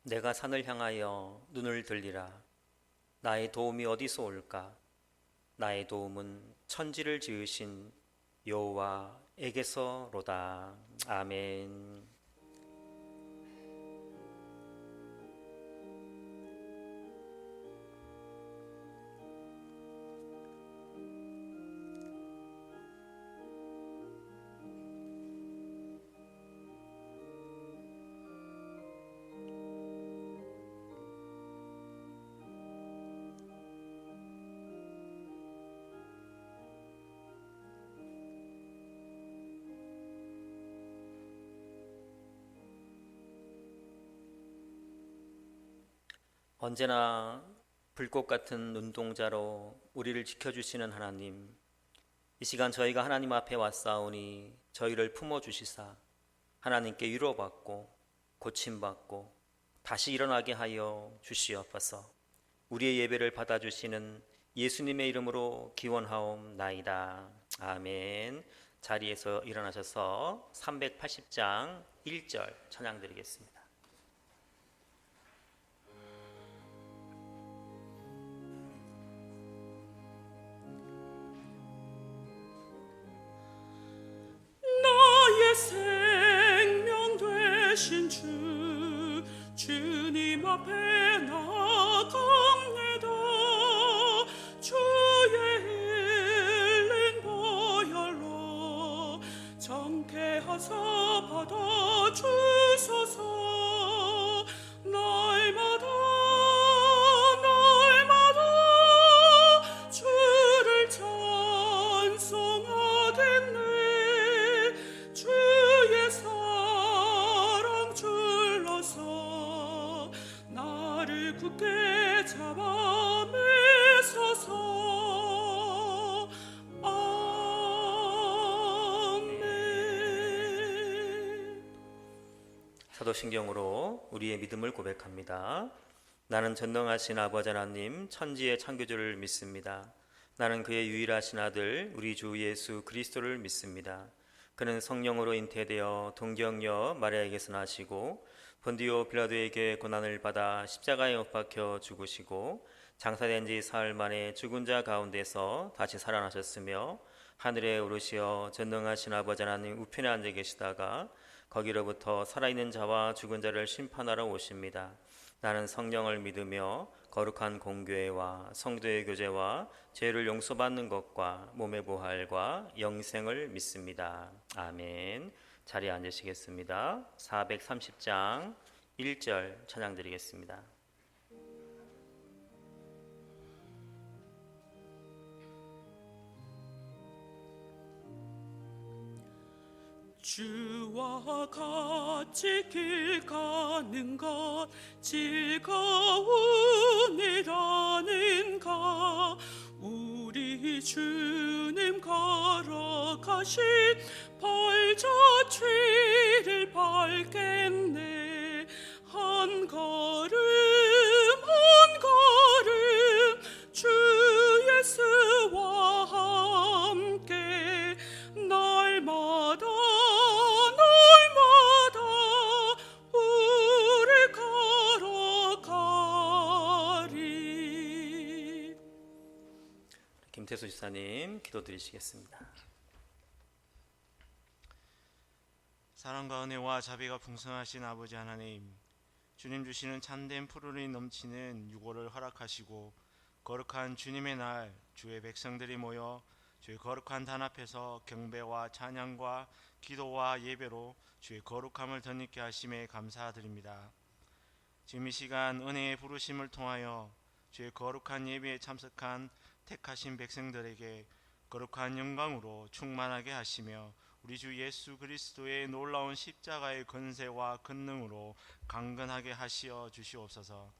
내가 산을 향하여 눈을 들리라. 나의 도움이 어디서 올까? 나의 도움은 천지를 지으신 여호와에게서로다. 아멘. 언제나 불꽃 같은 눈동자로 우리를 지켜주시는 하나님, 이 시간 저희가 하나님 앞에 왔사오니 저희를 품어주시사 하나님께 위로받고 고침받고 다시 일어나게 하여 주시옵소서. 우리의 예배를 받아주시는 예수님의 이름으로 기원하옵나이다. 아멘. 자리에서 일어나셔서 380장 1절 찬양 드리겠습니다. 나의 생명 되신 주님 앞에 나갑니다. 주의 흘린 보혈로 정케하사 받아주소서. 날마다 주를 찬송하겠네. 주의 사랑 줄러서 나를 굳게 잡아 매소서. 아멘. 사도신경으로 우리의 믿음을 고백합니다. 나는 전능하신 아버지 하나님 천지의 창조주를 믿습니다. 나는 그의 유일하신 아들 우리 주 예수 그리스도를 믿습니다. 그는 성령으로 잉태되어 동정녀 마리아에게서 나시고 본디오 빌라도에게 고난을 받아 십자가에 못 박혀 죽으시고 장사된 지 사흘 만에 죽은 자 가운데서 다시 살아나셨으며 하늘에 오르시어 전능하신 아버지 하나님 우편에 앉아 계시다가 거기로부터 살아있는 자와 죽은 자를 심판하러 오십니다. 나는 성령을 믿으며 거룩한 공교회와 성도의 교제와 죄를 용서받는 것과 몸의 부활과 영생을 믿습니다. 아멘. 자리에 앉으시겠습니다. 430장 1절 찬양 드리겠습니다. 주와 같이 길 가는 것 즐거운이라는가. 우리 주님 걸어가신 발자취를 밟겠네. 한 걸음 한 걸음 주 예수와 함께 날마다 우리 걸어가리. 김태수 지사님 기도드리시겠습니다. 사랑과 은혜와 자비가 풍성하신 아버지 하나님, 주님 주시는 참된 푸르름이 넘치는 유고를 허락하시고 거룩한 주님의 날 주의 백성들이 모여 주의 거룩한 단 앞에서 경배와 찬양과 기도와 예배로 주의 거룩함을 덧입게 하심에 감사드립니다. 지금 이 시간 은혜의 부르심을 통하여 주의 거룩한 예배에 참석한 택하신 백성들에게 거룩한 영광으로 충만하게 하시며 우리 주 예수 그리스도의 놀라운 십자가의 권세와 권능으로 강건하게 하시어 주시옵소서.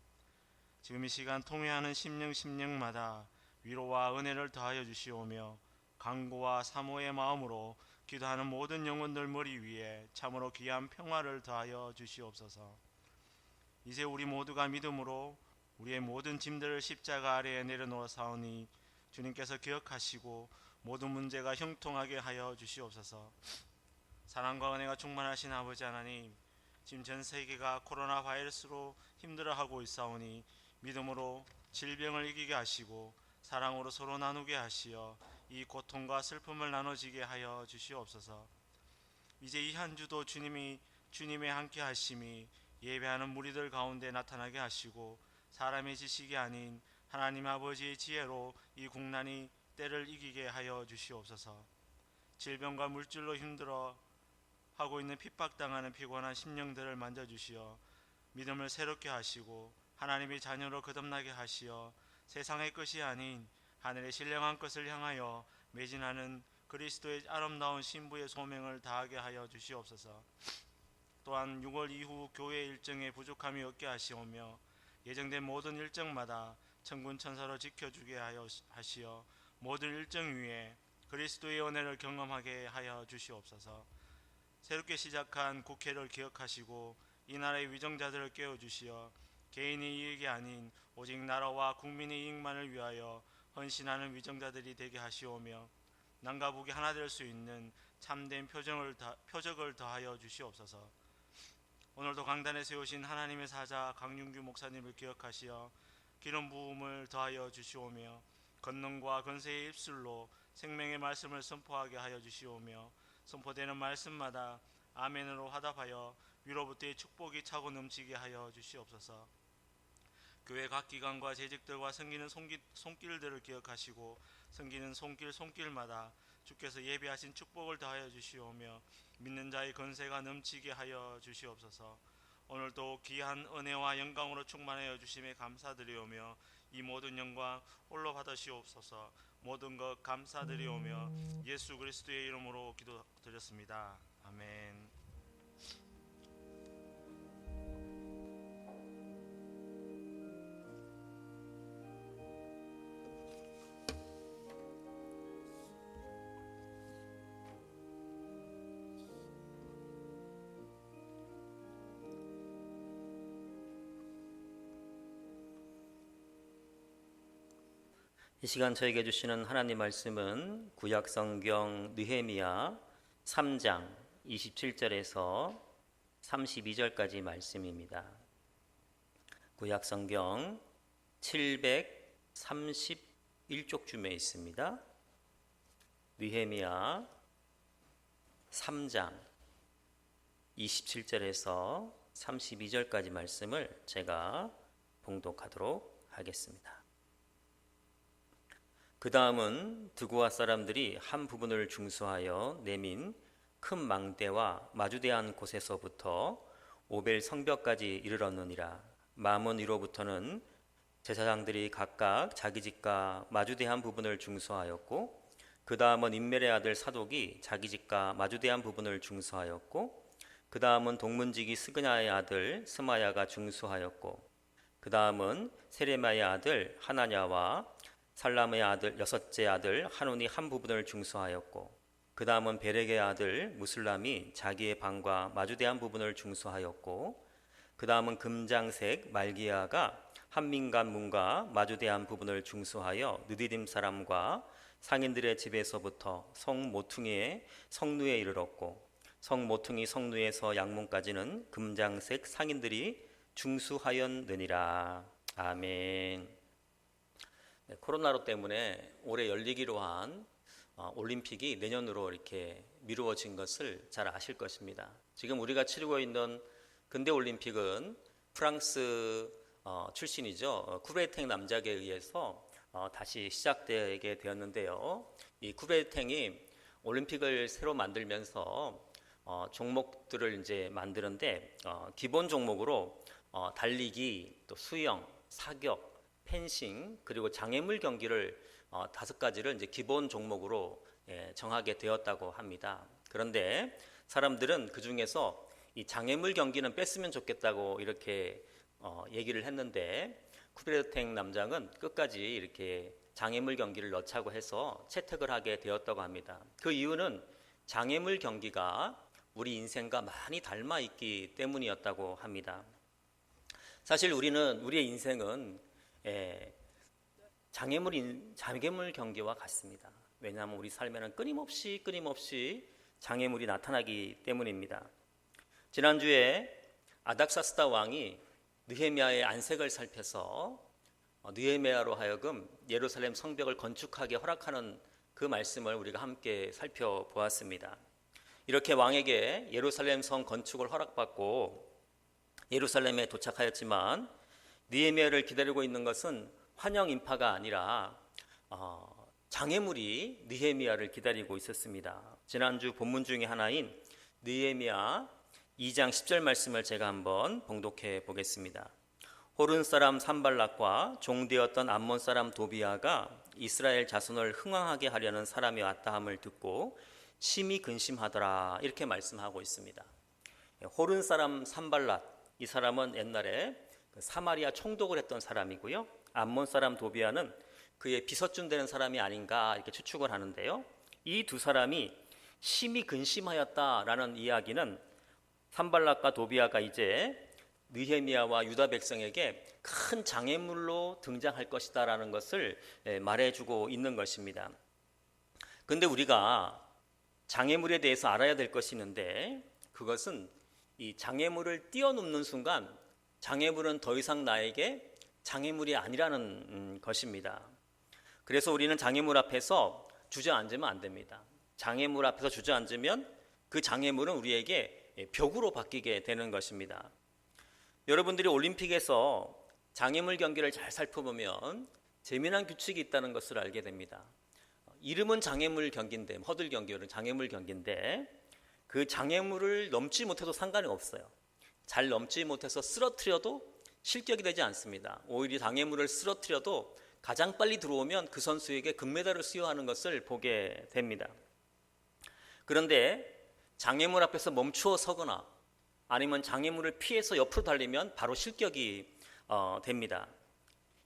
지금 이 시간 통회하는 심령마다 위로와 은혜를 더하여 주시오며 간구와 사모의 마음으로 기도하는 모든 영혼들 머리 위에 참으로 귀한 평화를 더하여 주시옵소서. 이제 우리 모두가 믿음으로 우리의 모든 짐들을 십자가 아래에 내려놓아사오니 주님께서 기억하시고 모든 문제가 형통하게 하여 주시옵소서. 사랑과 은혜가 충만하신 아버지 하나님, 지금 전 세계가 코로나 바이러스로 힘들어하고 있사오니 믿음으로 질병을 이기게 하시고 사랑으로 서로 나누게 하시어 이 고통과 슬픔을 나눠지게 하여 주시옵소서. 이제 이 한 주도 주님의 함께 하심이 예배하는 무리들 가운데 나타나게 하시고 사람의 지식이 아닌 하나님 아버지의 지혜로 이 국난이 때를 이기게 하여 주시옵소서. 질병과 물질로 힘들어 하고 있는 핍박당하는 피곤한 심령들을 만져주시어 믿음을 새롭게 하시고 하나님의 자녀로 거듭나게 하시어 세상의 것이 아닌 하늘의 신령한 것을 향하여 매진하는 그리스도의 아름다운 신부의 소명을 다하게 하여 주시옵소서. 또한 6월 이후 교회 일정에 부족함이 없게 하시오며 예정된 모든 일정마다 천군 천사로 지켜주게 하시어 모든 일정 위에 그리스도의 은혜를 경험하게 하여 주시옵소서. 새롭게 시작한 국회를 기억하시고 이 나라의 위정자들을 깨워주시어 개인의 이익이 아닌 오직 나라와 국민의 이익만을 위하여 헌신하는 위정자들이 되게 하시오며 남과 북이 하나 될 수 있는 참된 표적을 더하여 주시옵소서. 오늘도 강단에 세우신 하나님의 사자 강윤규 목사님을 기억하시어 기름 부음을 더하여 주시오며 권능과 권세의 입술로 생명의 말씀을 선포하게 하여 주시오며 선포되는 말씀마다 아멘으로 화답하여 위로부터의 축복이 차고 넘치게 하여 주시옵소서. 교회 각 기관과 재직들과 섬기는 손길들을 기억하시고 섬기는 손길마다 주께서 예비하신 축복을 더하여 주시오며 믿는 자의 건세가 넘치게 하여 주시옵소서. 오늘도 귀한 은혜와 영광으로 충만하여 주심에 감사드리오며 이 모든 영광 홀로 받으시옵소서. 모든 것 감사드리오며 예수 그리스도의 이름으로 기도드렸습니다. 아멘. 이 시간 저에게 주시는 하나님 말씀은 구약성경 느헤미야 3장 27절에서 32절까지 말씀입니다. 구약성경 731쪽쯤에 있습니다. 느헤미야 3장 27절에서 32절까지 말씀을 제가 봉독하도록 하겠습니다. 그 다음은 드고아 사람들이 한 부분을 중수하여 내민 큰 망대와 마주대한 곳에서부터 오벨 성벽까지 이르렀느니라. 마문 위로부터는 제사장들이 각각 자기 집과 마주대한 부분을 중수하였고 그 다음은 임멜의 아들 사독이 자기 집과 마주대한 부분을 중수하였고 그 다음은 동문지기 스그냐의 아들 스마야가 중수하였고 그 다음은 세레마의 아들 하나냐와 살람의 아들 여섯째 아들 하논이 한 부분을 중수하였고 그 다음은 베렉의 아들 무슬람이 자기의 방과 마주대한 부분을 중수하였고 그 다음은 금장색 말기야가 한민간 문과 마주대한 부분을 중수하여 느디딤 사람과 상인들의 집에서부터 성 모퉁이의 성루에 이르렀고 성 모퉁이 성루에서 양문까지는 금장색 상인들이 중수하였느니라. 아멘. 네, 코로나로 때문에 올해 열리기로 한 올림픽이 내년으로 이렇게 미루어진 것을 잘 아실 것입니다. 지금 우리가 치르고 있는 근대 올림픽은 프랑스 출신이죠. 쿠베르탱 남작에 의해서 다시 시작되게 되었는데요. 이 쿠베르탱이 올림픽을 새로 만들면서 종목들을 이제 만드는데 기본 종목으로 달리기, 또 수영, 사격, 펜싱 그리고 장애물 경기를 5가지를 이제 기본 종목으로 정하게 되었다고 합니다. 그런데 사람들은 그 중에서 이 장애물 경기는 뺐으면 좋겠다고 이렇게 얘기를 했는데 쿠베르탱 남장은 끝까지 이렇게 장애물 경기를 넣자고 해서 채택을 하게 되었다고 합니다. 그 이유는 장애물 경기가 우리 인생과 많이 닮아 있기 때문이었다고 합니다. 사실 우리의 인생은 장애물 경기와 같습니다. 왜냐하면 우리 삶에는 끊임없이 장애물이 나타나기 때문입니다. 지난주에 아닥사스다 왕이 느헤미야의 안색을 살펴서 느헤미야로 하여금 예루살렘 성벽을 건축하게 허락하는 그 말씀을 우리가 함께 살펴보았습니다. 이렇게 왕에게 예루살렘 성 건축을 허락받고 예루살렘에 도착하였지만 느헤미야를 기다리고 있는 것은 환영 인파가 아니라 장애물이 느헤미야를 기다리고 있었습니다. 지난주 본문 중에 하나인 느헤미야 2장 10절 말씀을 제가 한번 봉독해 보겠습니다. 호른 사람 산발락과 종되었던 암몬 사람 도비아가 이스라엘 자손을 흥왕하게 하려는 사람이 왔다 함을 듣고 심히 근심하더라, 이렇게 말씀하고 있습니다. 호른 사람 산발락, 이 사람은 옛날에 사마리아 총독을 했던 사람이고요. 암몬 사람 도비아는 그의 비서쯤 되는 사람이 아닌가 이렇게 추측을 하는데요. 이 두 사람이 심히 근심하였다라는 이야기는 산발락과 도비아가 이제 느헤미야와 유다 백성에게 큰 장애물로 등장할 것이다라는 것을 말해주고 있는 것입니다. 그런데 우리가 장애물에 대해서 알아야 될 것이 있는데, 그것은 이 장애물을 뛰어넘는 순간 장애물은 더 이상 나에게 장애물이 아니라는 것입니다. 그래서 우리는 장애물 앞에서 주저앉으면 안 됩니다. 장애물 앞에서 주저앉으면 그 장애물은 우리에게 벽으로 바뀌게 되는 것입니다. 여러분들이 올림픽에서 장애물 경기를 잘 살펴보면 재미난 규칙이 있다는 것을 알게 됩니다. 이름은 장애물 경기인데, 허들 경기는 장애물 경기인데, 그 장애물을 넘지 못해도 상관이 없어요. 잘 넘지 못해서 쓰러뜨려도 실격이 되지 않습니다. 오히려 장애물을 쓰러뜨려도 가장 빨리 들어오면 그 선수에게 금메달을 수여하는 것을 보게 됩니다. 그런데 장애물 앞에서 멈추어 서거나 아니면 장애물을 피해서 옆으로 달리면 바로 실격이 됩니다.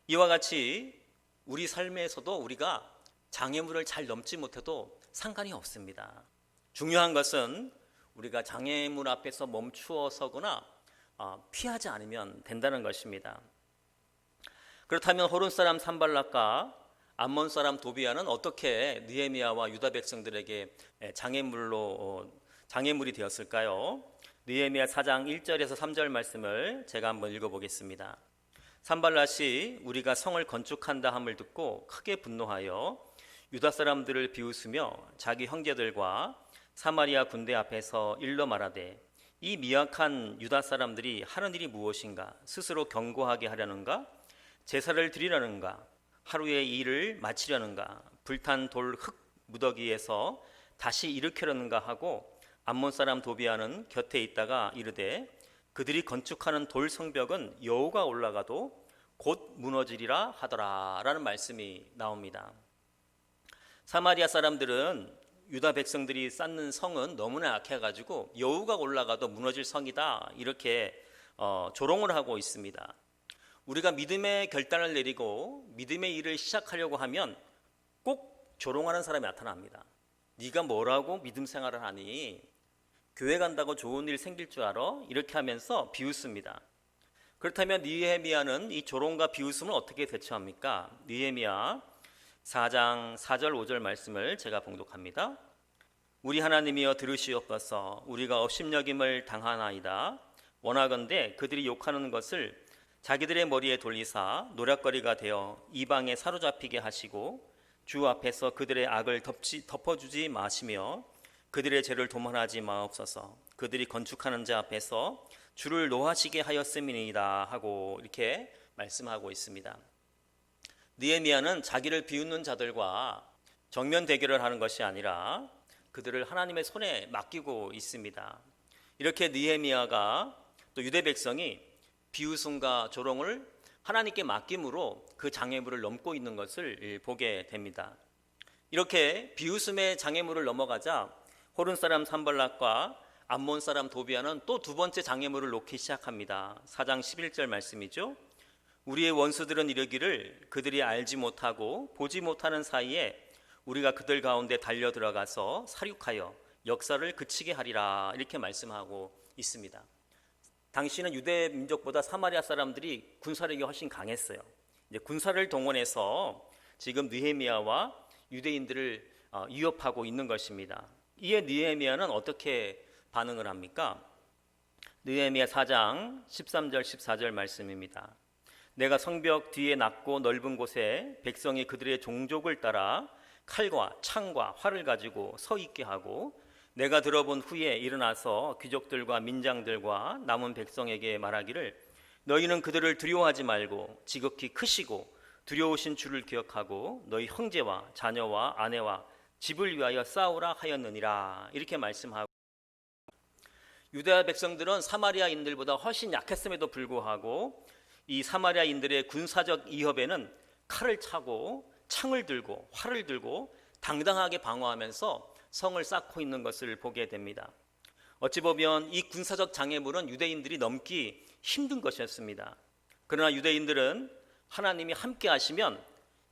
이와 같이 우리 삶에서도 우리가 장애물을 잘 넘지 못해도 상관이 없습니다. 중요한 것은 우리가 장애물 앞에서 멈추어 서거나 피하지 않으면 된다는 것입니다. 그렇다면 호른 사람 산발락과 암몬 사람 도비아는 어떻게 느헤미야와 유다 백성들에게 장애물이 되었을까요? 느헤미야 4장 1절에서 3절 말씀을 제가 한번 읽어보겠습니다. 산발락이 우리가 성을 건축한다 함을 듣고 크게 분노하여 유다 사람들을 비웃으며 자기 형제들과 사마리아 군대 앞에서 일러 말하되, 이 미약한 유다 사람들이 하는 일이 무엇인가? 스스로 경고하게 하려는가? 제사를 드리려는가? 하루의 일을 마치려는가? 불탄 돌 흙 무더기에서 다시 일으키려는가 하고 암몬 사람 도비아는 곁에 있다가 이르되, 그들이 건축하는 돌 성벽은 여호가 올라가도 곧 무너지리라 하더라, 라는 말씀이 나옵니다. 사마리아 사람들은 유다 백성들이 쌓는 성은 너무나 약해가지고 여호가 올라가도 무너질 성이다, 이렇게 조롱을 하고 있습니다. 우리가 믿음의 결단을 내리고 믿음의 일을 시작하려고 하면 꼭 조롱하는 사람이 나타납니다. 네가 뭐라고 믿음 생활을 하니? 교회 간다고 좋은 일 생길 줄 알아? 이렇게 하면서 비웃습니다. 그렇다면 느헤미야는 이 조롱과 비웃음을 어떻게 대처합니까? 느헤미야 4장 4절 5절 말씀을 제가 봉독합니다. 우리 하나님이여 들으시옵소서. 우리가 업신여김을 당하나이다. 원하건대 그들이 욕하는 것을 자기들의 머리에 돌리사 노략거리가 되어 이방에 사로잡히게 하시고 주 앞에서 그들의 악을 덮어주지 마시며 그들의 죄를 도말하지 마옵소서. 그들이 건축하는 자 앞에서 주를 노하시게 하였음이니이다 하고 이렇게 말씀하고 있습니다. 느헤미야는 자기를 비웃는 자들과 정면 대결을 하는 것이 아니라 그들을 하나님의 손에 맡기고 있습니다. 이렇게 느헤미야가 또 유대 백성이 비웃음과 조롱을 하나님께 맡김으로 그 장애물을 넘고 있는 것을 보게 됩니다. 이렇게 비웃음의 장애물을 넘어가자 호른 사람 산발락과 암몬 사람 도비아는 또 두 번째 장애물을 놓기 시작합니다. 4장 11절 말씀이죠. 우리의 원수들은 이르기를 그들이 알지 못하고 보지 못하는 사이에 우리가 그들 가운데 달려 들어가서 살육하여 역사를 그치게 하리라, 이렇게 말씀하고 있습니다. 당시는 유대 민족보다 사마리아 사람들이 군사력이 훨씬 강했어요. 이제 군사를 동원해서 지금 느헤미야와 유대인들을 위협하고 있는 것입니다. 이에 느헤미야는 어떻게 반응을 합니까? 느헤미야 4장 13절 14절 말씀입니다. 내가 성벽 뒤에 낮고 넓은 곳에 백성이 그들의 종족을 따라 칼과 창과 활을 가지고 서 있게 하고, 내가 들어본 후에 일어나서 귀족들과 민장들과 남은 백성에게 말하기를 너희는 그들을 두려워하지 말고 지극히 크시고 두려우신 주를 기억하고 너희 형제와 자녀와 아내와 집을 위하여 싸우라 하였느니라. 이렇게 말씀하고, 유다 백성들은 사마리아인들보다 훨씬 약했음에도 불구하고 이 사마리아인들의 군사적 이협에는 칼을 차고 창을 들고 활을 들고 당당하게 방어하면서 성을 쌓고 있는 것을 보게 됩니다. 어찌 보면 이 군사적 장애물은 유대인들이 넘기 힘든 것이었습니다. 그러나 유대인들은 하나님이 함께 하시면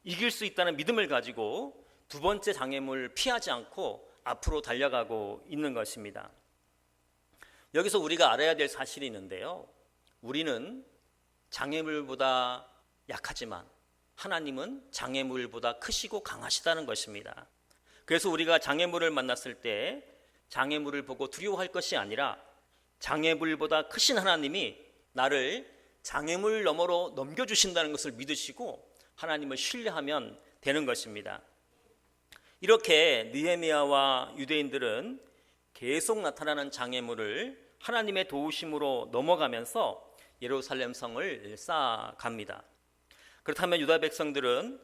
이길 수 있다는 믿음을 가지고 두 번째 장애물을 피하지 않고 앞으로 달려가고 있는 것입니다. 여기서 우리가 알아야 될 사실이 있는데요, 우리는 장애물보다 약하지만 하나님은 장애물보다 크시고 강하시다는 것입니다. 그래서 우리가 장애물을 만났을 때 장애물을 보고 두려워할 것이 아니라 장애물보다 크신 하나님이 나를 장애물 너머로 넘겨주신다는 것을 믿으시고 하나님을 신뢰하면 되는 것입니다. 이렇게 느헤미야와 유대인들은 계속 나타나는 장애물을 하나님의 도우심으로 넘어가면서 예루살렘 성을 쌓아갑니다. 그렇다면 유다 백성들은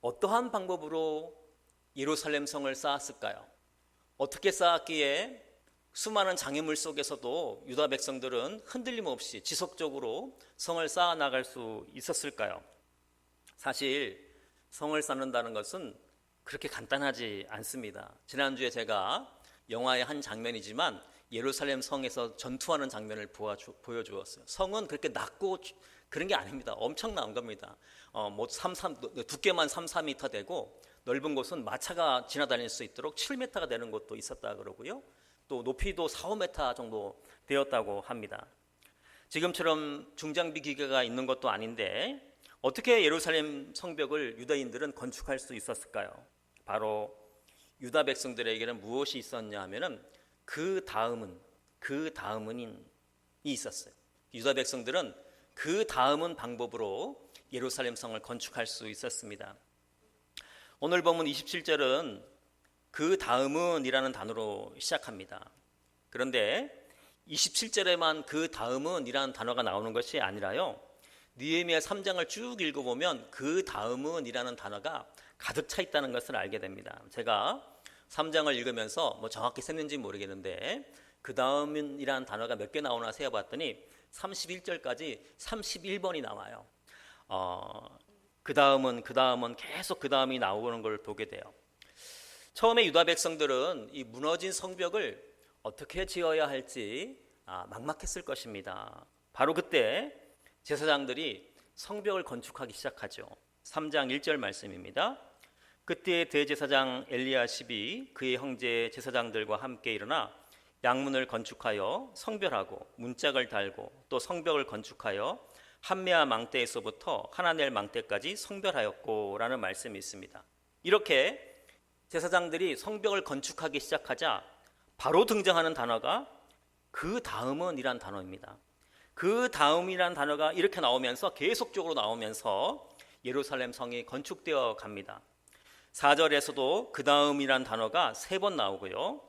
어떠한 방법으로 예루살렘 성을 쌓았을까요? 어떻게 쌓았기에 수많은 장애물 속에서도 유다 백성들은 흔들림 없이 지속적으로 성을 쌓아 나갈 수 있었을까요? 사실 성을 쌓는다는 것은 그렇게 간단하지 않습니다. 지난주에 제가 영화의 한 장면이지만 예루살렘 성에서 전투하는 장면을 보여주었어요. 성은 그렇게 낮고 그런 게 아닙니다. 엄청난 겁니다. 두께만 3-4m 되고 넓은 곳은 마차가 지나다닐 수 있도록 7m가 되는 곳도 있었다 그러고요. 또 높이도 4-5m 정도 되었다고 합니다. 지금처럼 중장비 기계가 있는 것도 아닌데 어떻게 예루살렘 성벽을 유다인들은 건축할 수 있었을까요? 바로 유다 백성들에게는 무엇이 있었냐 하면은 그 다음은 있었어요. 유다 백성들은 그 다음은 방법으로 예루살렘 성을 건축할 수 있었습니다. 오늘 본문 27절은 그 다음은 이라는 단어로 시작합니다. 그런데 27절에만 그 다음은 이라는 단어가 나오는 것이 아니라요, 느헤미야 3장을 쭉 읽어보면 그 다음은 이라는 단어가 가득 차 있다는 것을 알게 됩니다. 제가 3장을 읽으면서 정확히 셌는지 모르겠는데 그 다음은 이라는 단어가 몇 개 나오나 세어봤더니 31절까지 31번이 나와요. 그 다음은 계속 그 다음이 나오는 걸 보게 돼요. 처음에 유다 백성들은 이 무너진 성벽을 어떻게 지어야 할지 막막했을 것입니다. 바로 그때 제사장들이 성벽을 건축하기 시작하죠. 3장 1절 말씀입니다. 그때 대제사장 엘리야십이 그의 형제 제사장들과 함께 일어나 양문을 건축하여 성별하고 문짝을 달고 또 성벽을 건축하여 한메아 망대에서부터 하나넬 망대까지 성별하였고 라는 말씀이 있습니다. 이렇게 제사장들이 성벽을 건축하기 시작하자 바로 등장하는 단어가 그 다음은 이란 단어입니다. 그 다음이란 단어가 이렇게 나오면서 계속적으로 나오면서 예루살렘 성이 건축되어 갑니다. 4절에서도 그 다음이란 단어가 3번 나오고요.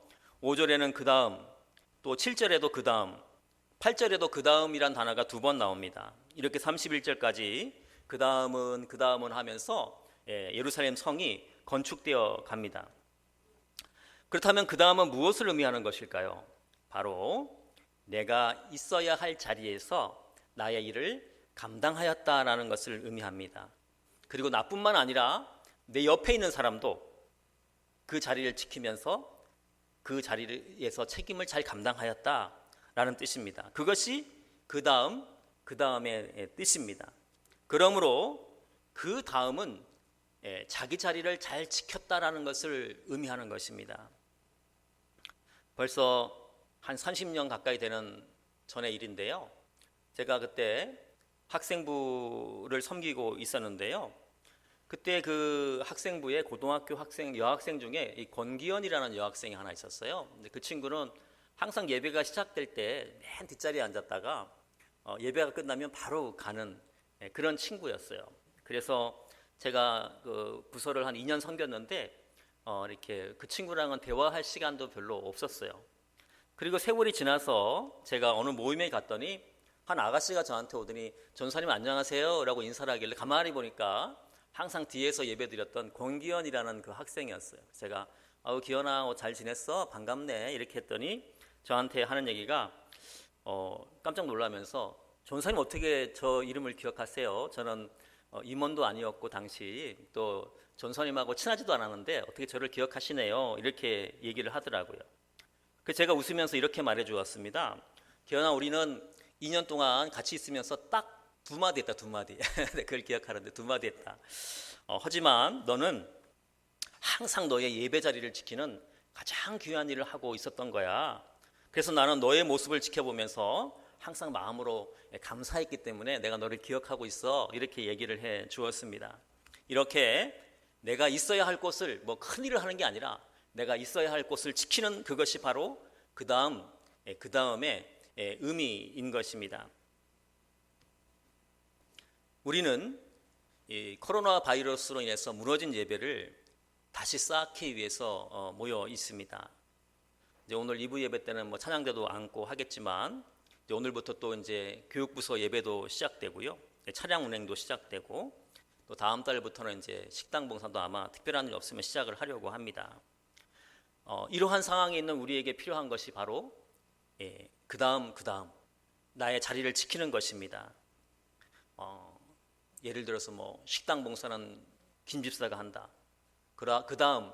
5절에는 그 다음, 또 7절에도 그 다음, 8절에도 그 다음이란 단어가 2번 나옵니다. 이렇게 31절까지 그 다음은 하면서 예루살렘 성이 건축되어 갑니다. 그렇다면 그 다음은 무엇을 의미하는 것일까요? 바로 내가 있어야 할 자리에서 나의 일을 감당하였다라는 것을 의미합니다. 그리고 나뿐만 아니라 내 옆에 있는 사람도 그 자리를 지키면서 그 자리에서 책임을 잘 감당하였다라는 뜻입니다. 그것이 그 다음의 뜻입니다. 그러므로 그 다음은 자기 자리를 잘 지켰다라는 것을 의미하는 것입니다. 벌써 한 30년 가까이 되는 전의 일인데요. 제가 그때 학생부를 섬기고 있었는데요. 그때 그 학생부에 고등학교 여학생 중에 이 권기현이라는 여학생이 하나 있었어요. 근데 그 친구는 항상 예배가 시작될 때 맨 뒷자리에 앉았다가 예배가 끝나면 바로 가는 그런 친구였어요. 그래서 제가 그 부서를 한 2년 섬겼는데 이렇게 그 친구랑은 대화할 시간도 별로 없었어요. 그리고 세월이 지나서 제가 어느 모임에 갔더니 한 아가씨가 저한테 오더니 전사님 안녕하세요 라고 인사를 하길래 가만히 보니까 항상 뒤에서 예배 드렸던 권기현이라는 그 학생이었어요. 제가 기현아 잘 지냈어? 반갑네 이렇게 했더니 저한테 하는 얘기가 깜짝 놀라면서 전사님 어떻게 저 이름을 기억하세요? 저는 임원도 아니었고 당시 또 전사님하고 친하지도 않았는데 어떻게 저를 기억하시네요 이렇게 얘기를 하더라고요. 그래서 제가 웃으면서 이렇게 말해 주었습니다. 기현아 우리는 2년 동안 같이 있으면서 딱 두 마디 했다. 두 마디. 그걸 기억하는데 두 마디 했다. 하지만 너는 항상 너의 예배 자리를 지키는 가장 귀한 일을 하고 있었던 거야. 그래서 나는 너의 모습을 지켜보면서 항상 마음으로 감사했기 때문에 내가 너를 기억하고 있어. 이렇게 얘기를 해 주었습니다. 이렇게 내가 있어야 할 곳을 뭐 큰 일을 하는 게 아니라 내가 있어야 할 곳을 지키는 그것이 바로 그 다음의 의미인 것입니다. 우리는 이 코로나 바이러스로 인해서 무너진 예배를 다시 쌓기 위해서 모여 있습니다. 이제 오늘 2부 예배 때는 뭐 찬양대도 않고 하겠지만 이제 오늘부터 또 이제 교육부서 예배도 시작되고요, 차량 운행도 시작되고 또 다음 달부터는 이제 식당 봉사도 아마 특별한 일 없으면 시작을 하려고 합니다. 이러한 상황에 있는 우리에게 필요한 것이 바로 그 다음 나의 자리를 지키는 것입니다. 예를 들어서 뭐 식당 봉사는 김 집사가 한다. 그 다음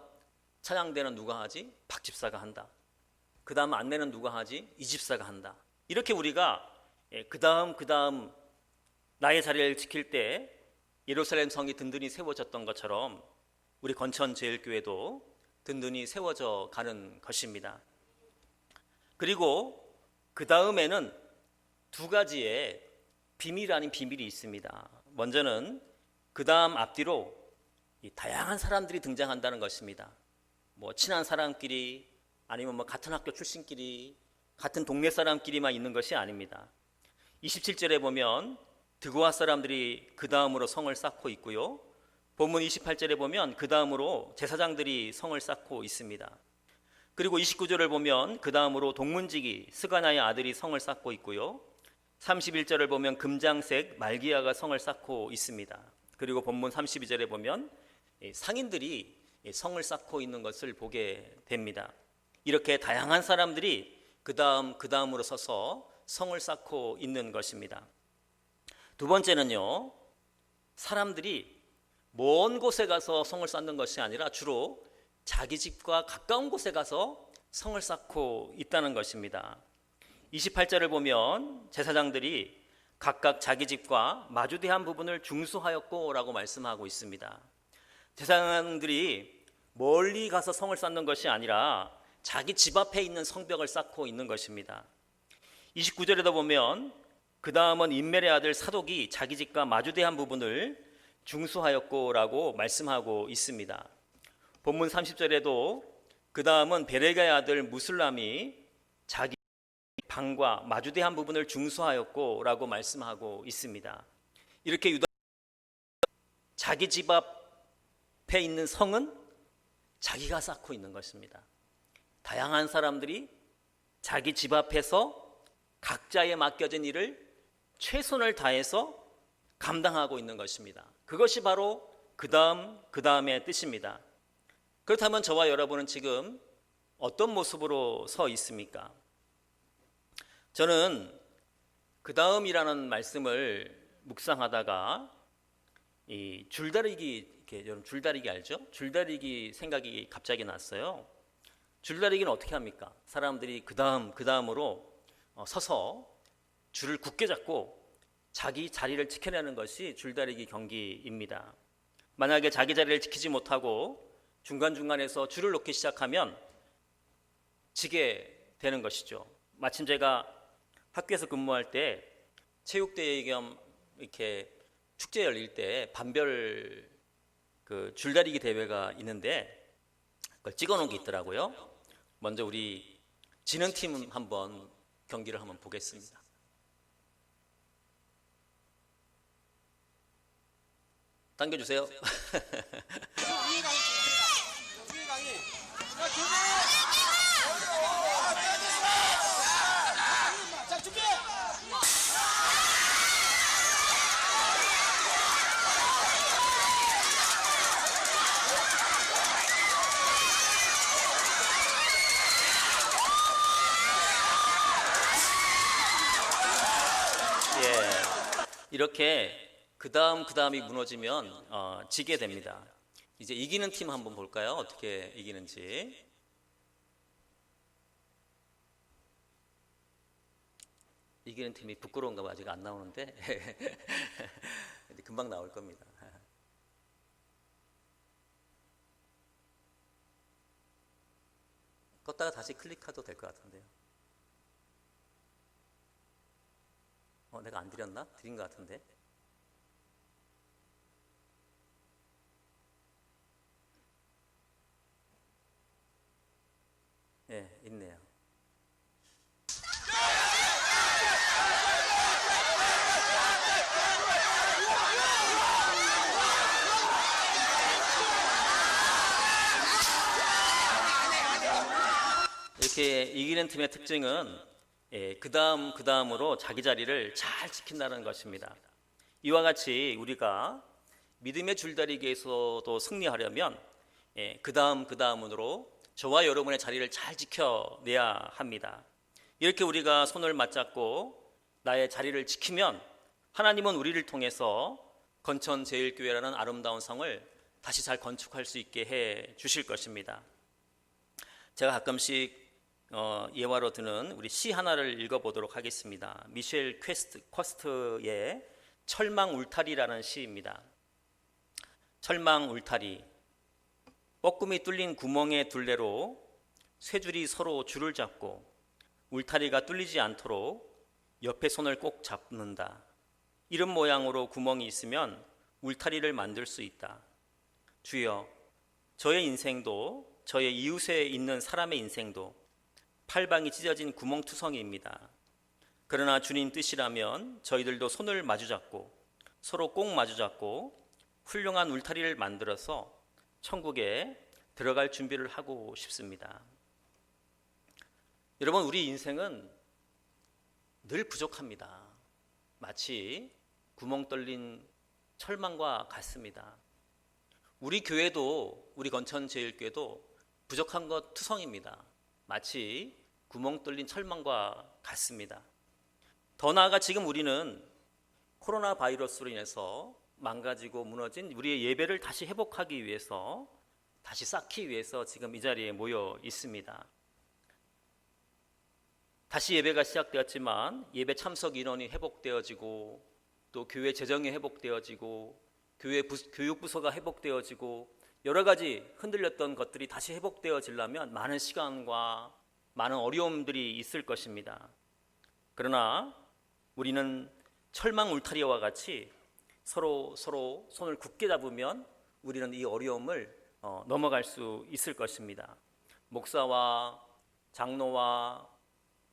찬양대는 누가 하지? 박 집사가 한다. 그 다음 안내는 누가 하지? 이 집사가 한다. 이렇게 우리가 그 다음 나의 자리를 지킬 때 예루살렘 성이 든든히 세워졌던 것처럼 우리 건천제일교회도 든든히 세워져 가는 것입니다. 그리고 그 다음에는 두 가지의 비밀 아닌 비밀이 있습니다. 먼저는 그 다음 앞뒤로 다양한 사람들이 등장한다는 것입니다. 뭐 친한 사람끼리 아니면 뭐 같은 학교 출신끼리 같은 동네 사람끼리만 있는 것이 아닙니다. 27절에 보면 드고아 사람들이 그 다음으로 성을 쌓고 있고요. 본문 28절에 보면 그 다음으로 제사장들이 성을 쌓고 있습니다. 그리고 29절을 보면 그 다음으로 동문지기 스가냐의 아들이 성을 쌓고 있고요. 31절을 보면 금장색 말기야가 성을 쌓고 있습니다. 그리고 본문 32절에 보면 상인들이 성을 쌓고 있는 것을 보게 됩니다. 이렇게 다양한 사람들이 그 다음으로 서서 성을 쌓고 있는 것입니다. 두 번째는요, 사람들이 먼 곳에 가서 성을 쌓는 것이 아니라 주로 자기 집과 가까운 곳에 가서 성을 쌓고 있다는 것입니다. 28절을 보면 제사장들이 각각 자기 집과 마주대한 부분을 중수하였고 라고 말씀하고 있습니다. 제사장들이 멀리 가서 성을 쌓는 것이 아니라 자기 집 앞에 있는 성벽을 쌓고 있는 것입니다. 29절에도 보면 그 다음은 인멜의 아들 사독이 자기 집과 마주대한 부분을 중수하였고 라고 말씀하고 있습니다. 본문 30절에도 그 다음은 베레가의 아들 무술람이 자기 방과 마주대한 부분을 중수하였고 라고 말씀하고 있습니다. 이렇게 유다 자기 집 앞에 있는 성은 자기가 쌓고 있는 것입니다. 다양한 사람들이 자기 집 앞에서 각자의 맡겨진 일을 최선을 다해서 감당하고 있는 것입니다. 그것이 바로 그 다음의 뜻입니다. 그렇다면 저와 여러분은 지금 어떤 모습으로 서 있습니까? 저는 그 다음이라는 말씀을 묵상하다가 이 줄다리기, 여러분 줄다리기 알죠? 줄다리기 생각이 갑자기 났어요. 줄다리기는 어떻게 합니까? 사람들이 그 다음으로 서서 줄을 굳게 잡고 자기 자리를 지켜내는 것이 줄다리기 경기입니다. 만약에 자기 자리를 지키지 못하고 중간중간에서 줄을 놓기 시작하면 지게 되는 것이죠. 마침 제가 학교에서 근무할 때 체육대회 겸 이렇게 축제 열릴 때 반별 그 줄다리기 대회가 있는데 그걸 찍어 놓은 게 있더라고요. 먼저 우리 지는 팀 한번 경기를 한번 보겠습니다. 당겨주세요. 이렇게 그 다음이 무너지면 지게 됩니다. 이제 이기는 팀 한번 볼까요? 어떻게 이기는지. 이기는 팀이 부끄러운가 봐. 아직 안 나오는데 금방 나올 겁니다. 껐다가 다시 클릭해도 될 것 같은데요. 내가 안 드렸나? 드린 것 같은데. 예, 있네요. 이렇게 이기는 팀의 특징은 그 다음으로 자기 자리를 잘 지킨다는 것입니다. 이와 같이 우리가 믿음의 줄다리기에서도 승리하려면 그 다음으로 저와 여러분의 자리를 잘 지켜내야 합니다. 이렇게 우리가 손을 맞잡고 나의 자리를 지키면 하나님은 우리를 통해서 건천제일교회라는 아름다운 성을 다시 잘 건축할 수 있게 해 주실 것입니다. 제가 가끔씩 예화로 드는 우리 시 하나를 읽어보도록 하겠습니다. 미셸 퀘스트의 철망 울타리라는 시입니다. 철망 울타리. 뻐끔이 뚫린 구멍의 둘레로 쇠줄이 서로 줄을 잡고 울타리가 뚫리지 않도록 옆에 손을 꼭 잡는다. 이런 모양으로 구멍이 있으면 울타리를 만들 수 있다. 주여, 저의 인생도 저의 이웃에 있는 사람의 인생도 팔방이 찢어진 구멍투성이입니다. 그러나 주님 뜻이라면 저희들도 손을 마주잡고 서로 꼭 마주잡고 훌륭한 울타리를 만들어서 천국에 들어갈 준비를 하고 싶습니다. 여러분, 우리 인생은 늘 부족합니다. 마치 구멍 뚫린 철망과 같습니다. 우리 교회도, 우리 건천제일교회도 부족한 것 투성입니다. 마치 구멍 뚫린 철망과 같습니다. 더 나아가 지금 우리는 코로나 바이러스로 인해서 망가지고 무너진 우리의 예배를 다시 회복하기 위해서, 다시 쌓기 위해서 지금 이 자리에 모여 있습니다. 다시 예배가 시작되었지만 예배 참석 인원이 회복되어지고 또 교회 재정이 회복되어지고 교회 교육부서가 회복되어지고 여러 가지 흔들렸던 것들이 다시 회복되어지려면 많은 시간과 많은 어려움들이 있을 것입니다. 그러나 우리는 철망 울타리와 같이 서로 손을 굳게 잡으면 우리는 이 어려움을 넘어갈 수 있을 것입니다. 목사와 장로와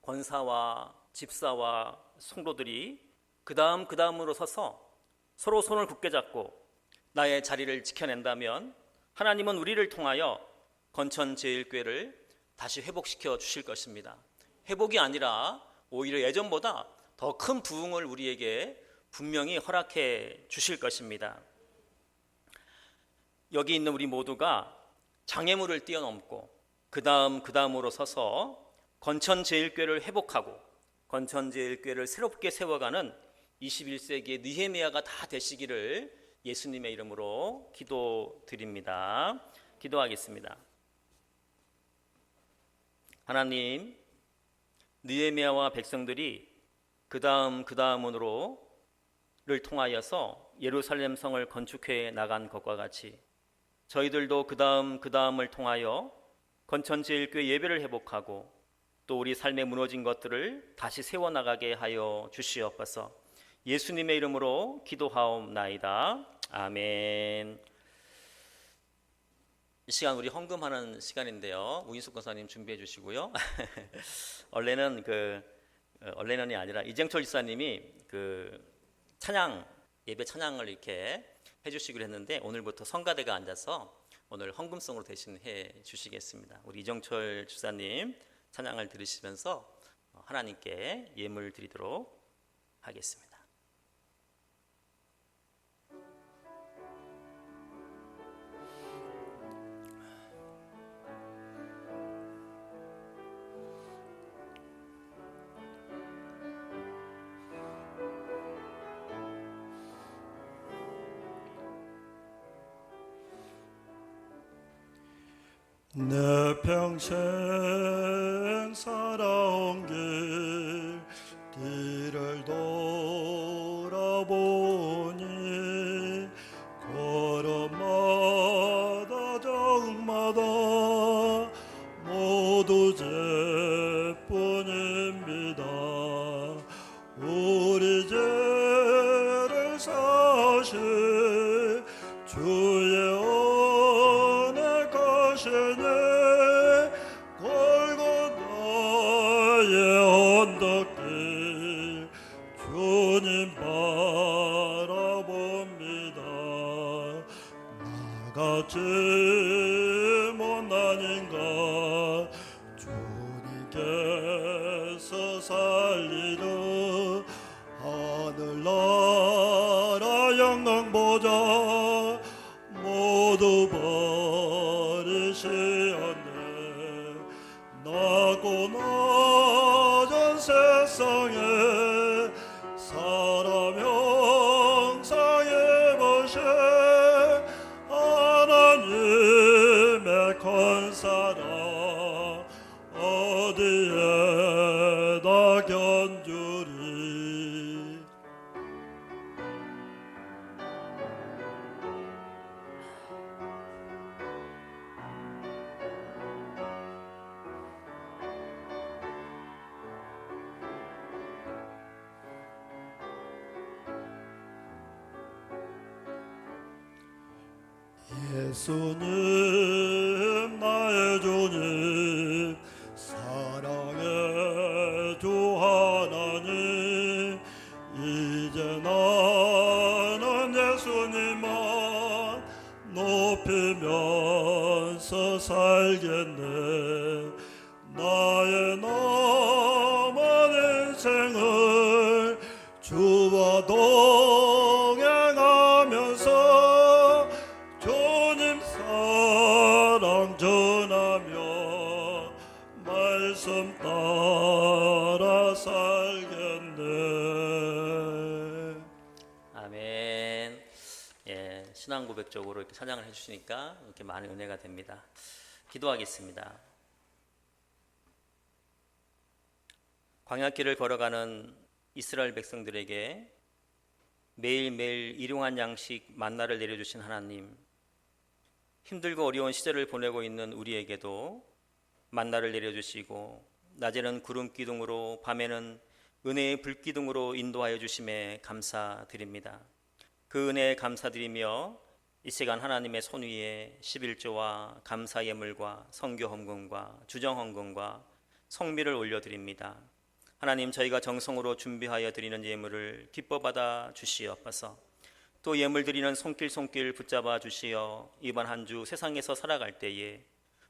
권사와 집사와 성도들이 그 다음으로 서서 서로 손을 굳게 잡고 나의 자리를 지켜낸다면 하나님은 우리를 통하여 건천제일교회를 다시 회복시켜 주실 것입니다. 회복이 아니라 오히려 예전보다 더 큰 부흥을 우리에게 분명히 허락해 주실 것입니다. 여기 있는 우리 모두가 장애물을 뛰어넘고 그 다음으로 서서 건천제일교회를 회복하고 건천제일교회를 새롭게 세워가는 21세기의 느헤미야가 다 되시기를 예수님의 이름으로 기도드립니다. 기도하겠습니다. 하나님, 느헤미야와 백성들이 그 다음으로를 통하여서 예루살렘 성을 건축해 나간 것과 같이 저희들도 그 다음을 통하여 건천제일교회 예배를 회복하고 또 우리 삶에 무너진 것들을 다시 세워나가게 하여 주시옵소서. 예수님의 이름으로 기도하옵나이다. 아멘. 이 시간 우리 헌금하는 시간인데요. 우인숙 권사님 준비해 주시고요. 원래는이 아니라 이정철 지사님이 찬양 예배 찬양을 이렇게 해주시기로 했는데 오늘부터 성가대가 앉아서 오늘 헌금성으로 대신해 주시겠습니다. 우리 이정철 주사님 찬양을 들으시면서 하나님께 예물 드리도록 하겠습니다. 내 평생 살아온 길을 돌아보니 걸음마다 적마다 모두 죄뿐입니다. 우리 죄를 사실 주의 은혜 가시네 골고다의 언덕길 주님 바라봅니다. 나같이 못난인가 주님께서 살리는 하늘나라 영광 보자 모두 버리시었네. 나고 낮은 세상에 사람 형상의 모신 하나님의 큰 사랑 어디에다 견주리. 예수님 나의 주님 사랑의 주 하나님 이제 나는 예수님만 높이면서 살겠네. 나의 남은 인생을 주와 동행하면서 주님 사랑 전하며 말씀 따라 살겠네. 아멘. 예, 신앙 고백적으로 이렇게 찬양을 해주시니까 이렇게 많은 은혜가 됩니다. 기도하겠습니다. 광야길을 걸어가는 이스라엘 백성들에게 매일매일 일용한 양식 만나를 내려주신 하나님, 힘들고 어려운 시절을 보내고 있는 우리에게도 만나를 내려주시고 낮에는 구름 기둥으로 밤에는 은혜의 불기둥으로 인도하여 주심에 감사드립니다. 그 은혜에 감사드리며 이 시간 하나님의 손 위에 11조와 감사 예물과 성교 헌금과 주정 헌금과 성미를 올려드립니다. 하나님, 저희가 정성으로 준비하여 드리는 예물을 기뻐 받아 주시옵소서. 또 예물 드리는 손길 붙잡아 주시어 이번 한 주 세상에서 살아갈 때에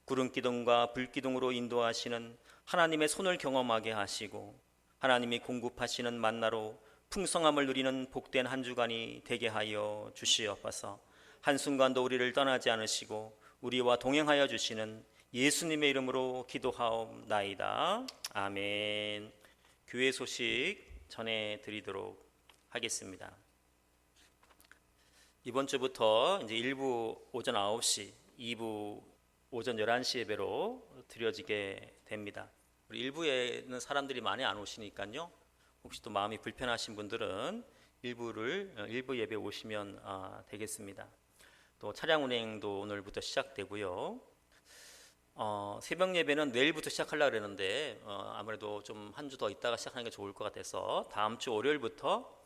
구름 기둥과 불 기둥으로 인도하시는 하나님의 손을 경험하게 하시고 하나님이 공급하시는 만나로 풍성함을 누리는 복된 한 주간이 되게 하여 주시옵소서. 한순간도 우리를 떠나지 않으시고 우리와 동행하여 주시는 예수님의 이름으로 기도하옵나이다. 아멘. 교회 소식 전해드리도록 하겠습니다. 이번 주부터 이제 1부 오전 9시, 2부 오전 11시 예배로 드려지게 됩니다. 우리 1부에는 사람들이 많이 안 오시니까요. 혹시 또 마음이 불편하신 분들은 1부 예배 오시면 되겠습니다. 또 차량 운행도 오늘부터 시작되고요. 새벽 예배는 내일부터 시작하려고 그랬는데 아무래도 좀 한 주 더 있다가 시작하는 게 좋을 것 같아서 다음 주 월요일부터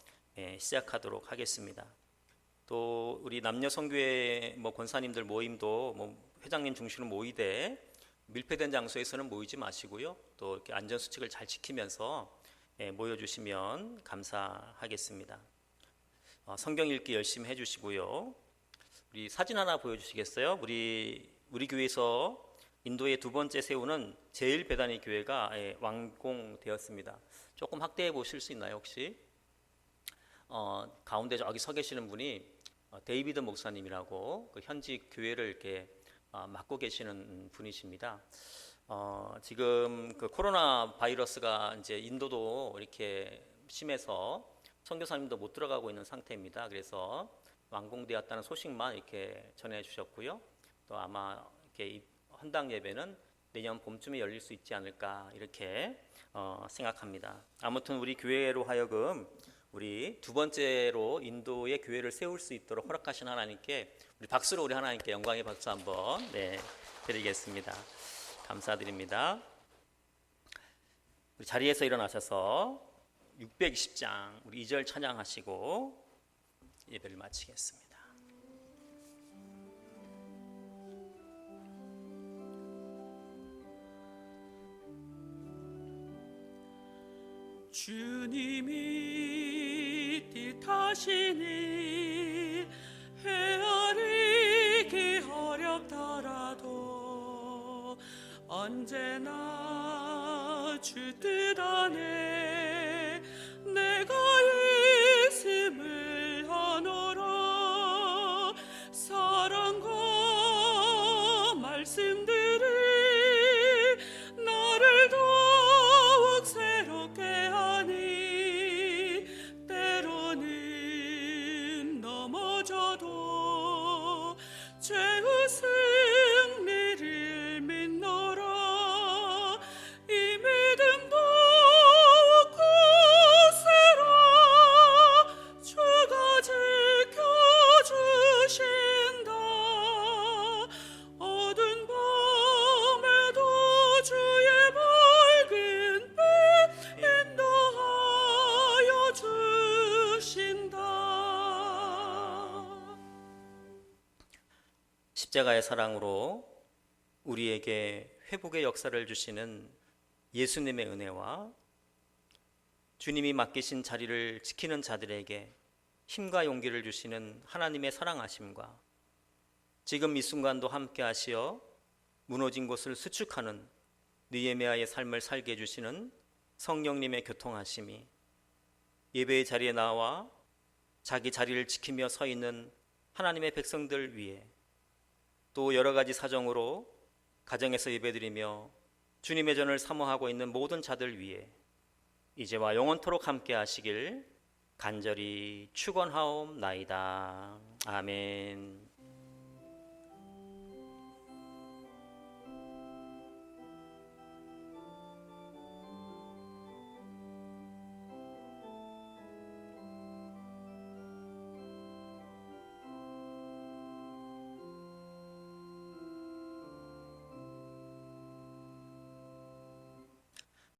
시작하도록 하겠습니다. 또 우리 남녀 선교회 권사님들 모임도 회장님 중심으로 모이되 밀폐된 장소에서는 모이지 마시고요. 또 이렇게 안전 수칙을 잘 지키면서 모여주시면 감사하겠습니다. 성경 읽기 열심히 해주시고요. 우리 사진 하나 보여주시겠어요? 우리 교회에서 인도의 두 번째 세우는 제일 베다니 교회가 완공되었습니다. 조금 확대해 보실 수 있나요, 혹시? 가운데 저기 서 계시는 분이 데이비드 목사님이라고 그 현지 교회를 이렇게 맡고 계시는 분이십니다. 지금 그 코로나 바이러스가 이제 인도도 이렇게 심해서 선교사님도 못 들어가고 있는 상태입니다. 그래서 완공되었다는 소식만 이렇게 전해 주셨고요. 또 아마 이렇게 헌당 예배는 내년 봄쯤에 열릴 수 있지 않을까 이렇게 생각합니다. 아무튼 우리 교회로 하여금 우리 두 번째로 인도의 교회를 세울 수 있도록 허락하신 하나님께 우리 박수로 우리 하나님께 영광의 박수 한번 드리겠습니다. 감사드립니다. 우리 자리에서 일어나셔서 620장 우리 2절 찬양하시고 예배를 마치겠습니다. 주님이 뜻하시니 헤아리기 어렵더라도 언제나 주 뜻 안에 내가 있음을 아노라. 사랑과 말씀들이 나를 더욱 새롭게 하니 때로는 넘어져도 죄의 승리를 믿노라. 이 믿음 더욱 굳세라. 주가 지켜주신다. 어두운 밤에도 주의 밝은 빛 인도하여 주신다. 십자가의 사랑으로 우리에게 회복의 역사를 주시는 예수님의 은혜와 주님이 맡기신 자리를 지키는 자들에게 힘과 용기를 주시는 하나님의 사랑하심과 지금 이 순간도 함께 하시어 무너진 곳을 수축하는 느헤미야의 삶을 살게 해주시는 성령님의 교통하심이 예배의 자리에 나와 자기 자리를 지키며 서 있는 하나님의 백성들 위해 또 여러 가지 사정으로 가정에서 예배드리며 주님의 전을 사모하고 있는 모든 자들 위해 이제와 영원토록 함께 하시길 간절히 축원하옵나이다. 아멘.